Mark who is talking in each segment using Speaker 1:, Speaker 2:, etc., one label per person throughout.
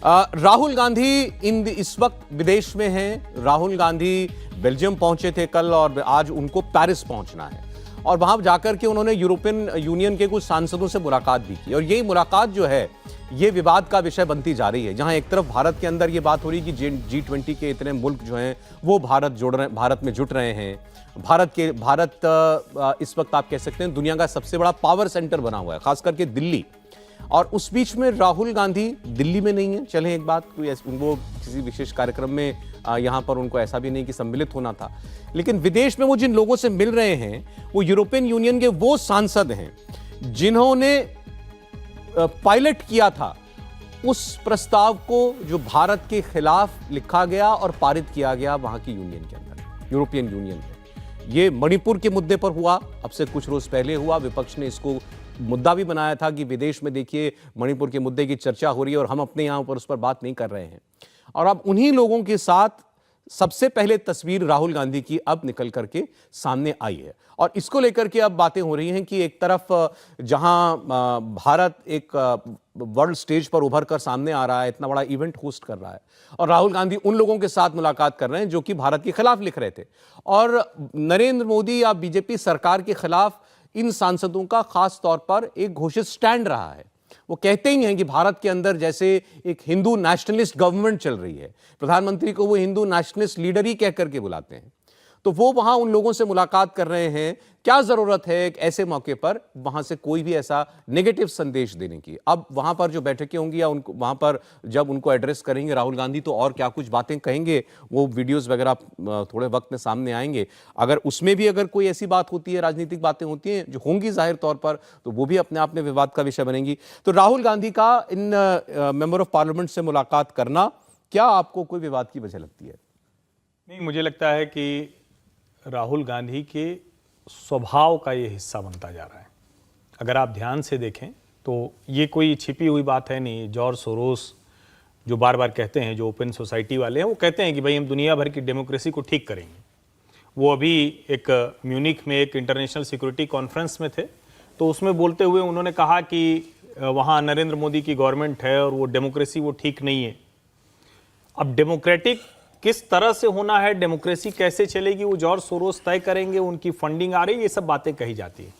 Speaker 1: राहुल गांधी इस वक्त विदेश में हैं। राहुल गांधी बेल्जियम पहुंचे थे कल और आज उनको पेरिस पहुंचना है और वहां जाकर के उन्होंने यूरोपियन यूनियन के कुछ सांसदों से मुलाकात भी की और यही मुलाकात जो है ये विवाद का विषय बनती जा रही है। जहां एक तरफ भारत के अंदर ये बात हो रही है कि G20 के इतने मुल्क जो हैं वो भारत में जुट रहे हैं। भारत इस वक्त आप कह सकते हैं दुनिया का सबसे बड़ा पावर सेंटर बना हुआ है, खास करके दिल्ली। और उस बीच में राहुल गांधी दिल्ली में नहीं है। चलें एक बात, कोई उनको किसी विशेष कार्यक्रम में यहाँ पर उनको ऐसा भी नहीं कि सम्मिलित होना था, लेकिन विदेश में वो जिन लोगों से मिल रहे हैं वो यूरोपियन यूनियन के वो सांसद हैं जिन्होंने पायलट किया था उस प्रस्ताव को जो भारत के खिलाफ लिखा गया और पारित किया गया वहां की यूनियन के अंदर, यूरोपियन यूनियन में। ये मणिपुर के मुद्दे पर हुआ, अब से कुछ रोज पहले हुआ। विपक्ष ने इसको मुद्दा भी बनाया था कि विदेश में देखिए मणिपुर के मुद्दे की चर्चा हो रही है और हम अपने यहां पर उस पर बात नहीं कर रहे हैं। और अब उन्हीं लोगों के साथ सबसे पहले तस्वीर राहुल गांधी की अब निकल करके सामने आई है और इसको लेकर के अब बातें हो रही हैं कि एक तरफ जहां भारत एक वर्ल्ड स्टेज पर उभर कर सामने आ रहा है, इतना बड़ा इवेंट होस्ट कर रहा है और राहुल गांधी उन लोगों के साथ मुलाकात कर रहे हैं जो कि भारत के खिलाफ लिख रहे थे और नरेंद्र मोदी या बीजेपी सरकार के खिलाफ इन सांसदों का खास तौर पर एक घोषित स्टैंड रहा है। वो कहते ही हैं कि भारत के अंदर जैसे एक हिंदू नेशनलिस्ट गवर्नमेंट चल रही है, प्रधानमंत्री को वो हिंदू नेशनलिस्ट लीडर ही कह करके बुलाते हैं, तो वो वहां उन लोगों से मुलाकात कर रहे हैं। क्या जरूरत है एक ऐसे मौके पर वहां से कोई भी ऐसा नेगेटिव संदेश देने की? अब वहां पर जो बैठकें होंगी या उनको वहां पर जब उनको एड्रेस करेंगे राहुल गांधी तो और क्या कुछ बातें कहेंगे, वो वीडियोस वगैरह थोड़े वक्त में सामने आएंगे। अगर उसमें भी अगर कोई ऐसी बात होती है, राजनीतिक बातें होती हैं जो होंगी जाहिर तौर पर, तो वो भी अपने आप में विवाद का विषय बनेंगी। तो राहुल गांधी का इन मेंबर ऑफ पार्लियामेंट से मुलाकात करना क्या आपको कोई विवाद की वजह लगती है?
Speaker 2: नहीं, मुझे लगता है कि राहुल गांधी के स्वभाव का ये हिस्सा बनता जा रहा है। अगर आप ध्यान से देखें तो ये कोई छिपी हुई बात है नहीं। जॉर्ज सोरोस जो बार बार कहते हैं, जो ओपन सोसाइटी वाले हैं, वो कहते हैं कि भाई हम दुनिया भर की डेमोक्रेसी को ठीक करेंगे। वो अभी एक म्यूनिख में एक इंटरनेशनल सिक्योरिटी कॉन्फ्रेंस में थे, तो उसमें बोलते हुए उन्होंने कहा कि वहाँ नरेंद्र मोदी की गवर्नमेंट है और वो डेमोक्रेसी वो ठीक नहीं है। अब डेमोक्रेटिक किस तरह से होना है, डेमोक्रेसी कैसे चलेगी, वो जॉर्ज सोरोस तय करेंगे। उनकी फंडिंग आ रही है, ये सब बातें कही जाती है।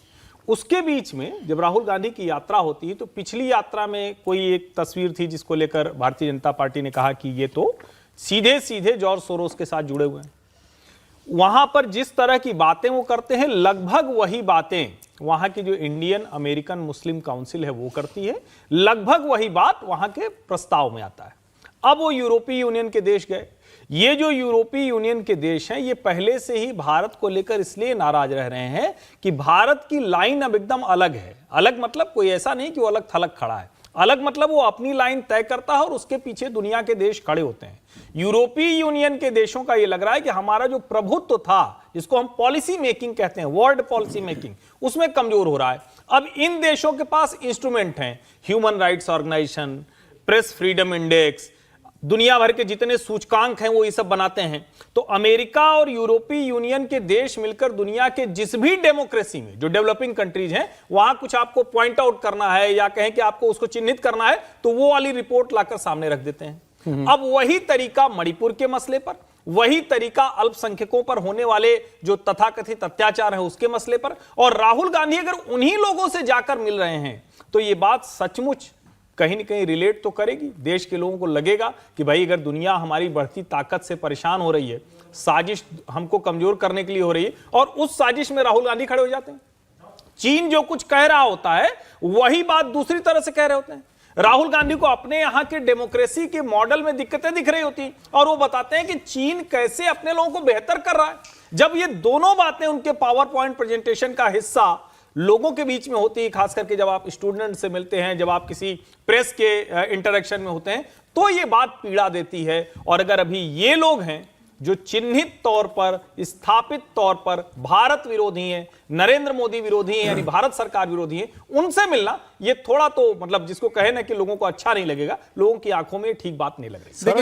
Speaker 2: उसके बीच में जब राहुल गांधी की यात्रा होती है तो पिछली यात्रा में कोई एक तस्वीर थी जिसको लेकर भारतीय जनता पार्टी ने कहा कि ये तो सीधे सीधे जॉर्ज सोरोस के साथ जुड़े हुए हैं। वहां पर जिस तरह की बातें वो करते हैं, लगभग वही बातें वहां की जो इंडियन अमेरिकन मुस्लिम काउंसिल है वो करती है। लगभग वही बात वहां के प्रस्ताव में आता है। अब वो यूरोपीय यूनियन के देश गए। ये जो यूरोपीय यूनियन के देश हैं ये पहले से ही भारत को लेकर इसलिए नाराज रह रहे हैं कि भारत की लाइन अब एकदम अलग है। अलग मतलब कोई ऐसा नहीं कि वो अलग थलग खड़ा है, अलग मतलब वो अपनी लाइन तय करता है और उसके पीछे दुनिया के देश खड़े होते हैं। यूरोपीय यूनियन के देशों का ये लग रहा है कि हमारा जो प्रभुत्व था, जिसको हम पॉलिसी मेकिंग कहते हैं, वर्ल्ड पॉलिसी मेकिंग, उसमें कमजोर हो रहा है। अब इन देशों के पास इंस्ट्रूमेंट हैं, human rights organisation, press freedom index, दुनिया भर के जितने सूचकांक हैं वो ये सब बनाते हैं। तो अमेरिका और यूरोपीय यूनियन के देश मिलकर दुनिया के जिस भी डेमोक्रेसी में जो डेवलपिंग कंट्रीज हैं वहां कुछ आपको पॉइंट आउट करना है या कहें कि आपको उसको चिन्हित करना है तो वो वाली रिपोर्ट लाकर सामने रख देते हैं। अब वही तरीका मणिपुर के मसले पर, वही तरीका अल्पसंख्यकों पर होने वाले जो तथाकथित अत्याचार है उसके मसले पर, और राहुल गांधी अगर उन्हीं लोगों से जाकर मिल रहे हैं तो ये बात सचमुच कहीं न कहीं रिलेट तो करेगी। देश के लोगों को लगेगा कि भाई अगर दुनिया हमारी बढ़ती ताकत से परेशान हो रही है, साजिश हमको कमजोर करने के लिए हो रही है, और उस साजिश में राहुल गांधी खड़े हो जाते हैं। चीन जो कुछ कह रहा होता है वही बात दूसरी तरह से कह रहे होते हैं। राहुल गांधी को अपने यहां के डेमोक्रेसी के मॉडल में दिक्कतें दिख रही होती और वो बताते हैं कि चीन कैसे अपने लोगों को बेहतर कर रहा है। जब ये दोनों बातें उनके पावर पॉइंट प्रेजेंटेशन का हिस्सा लोगों के बीच में होती है, खास करके जब आप स्टूडेंट से मिलते हैं, जब आप किसी प्रेस के इंटरेक्शन में होते हैं, तो ये बात पीड़ा देती है। और अगर अभी ये लोग हैं जो चिन्हित तौर पर, स्थापित तौर पर भारत विरोधी हैं, नरेंद्र मोदी विरोधी हैं, यानी भारत सरकार विरोधी हैं, उनसे मिलना ये थोड़ा तो मतलब जिसको कहे ना कि लोगों को अच्छा नहीं लगेगा, लोगों की आंखों में ठीक बात नहीं लग रही।